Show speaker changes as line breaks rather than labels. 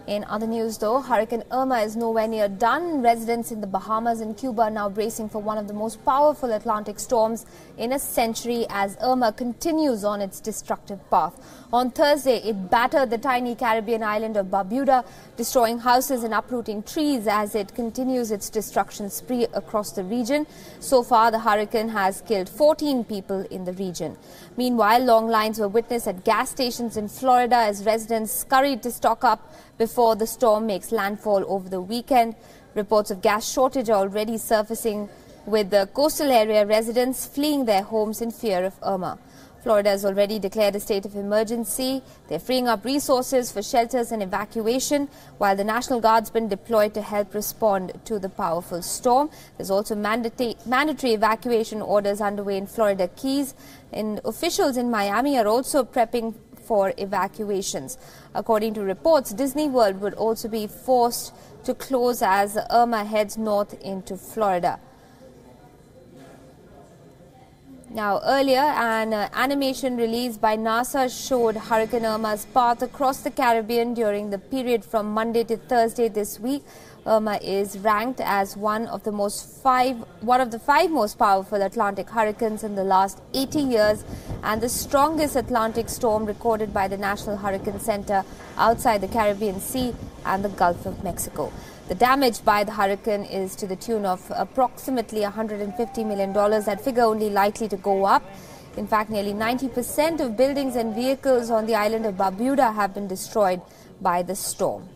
In other news, though, Hurricane Irma is nowhere near done. Residents in the Bahamas and Cuba are now bracing for one of the most powerful Atlantic storms in a century as Irma continues on its destructive path. On Thursday, it battered the tiny Caribbean island of Barbuda, destroying houses and uprooting trees as it continues its destruction spree across the region. So far, the hurricane has killed 14 people in the region. Meanwhile, long lines were witnessed at gas stations in Florida as residents scurried to stock up before the storm makes landfall over the weekend. Reports of gas shortage are already surfacing, with the coastal area residents fleeing their homes in fear of Irma. Florida has already declared a state of emergency. They're freeing up resources for shelters and evacuation, while the National Guard's been deployed to help respond to the powerful storm. There's also mandatory evacuation orders underway in Florida Keys, and officials in Miami are also prepping for evacuations. According to reports, Disney World would also be forced to close as Irma heads north into Florida. Now, earlier, an animation released by NASA showed Hurricane Irma's path across the Caribbean during the period from Monday to Thursday this week. Irma is ranked as one of the five most powerful Atlantic hurricanes in the last 80 years and the strongest Atlantic storm recorded by the National Hurricane Center outside the Caribbean Sea and the Gulf of Mexico. The damage by the hurricane is to the tune of approximately $150 million, that figure only likely to go up. In fact, nearly 90% of buildings and vehicles on the island of Barbuda have been destroyed by the storm.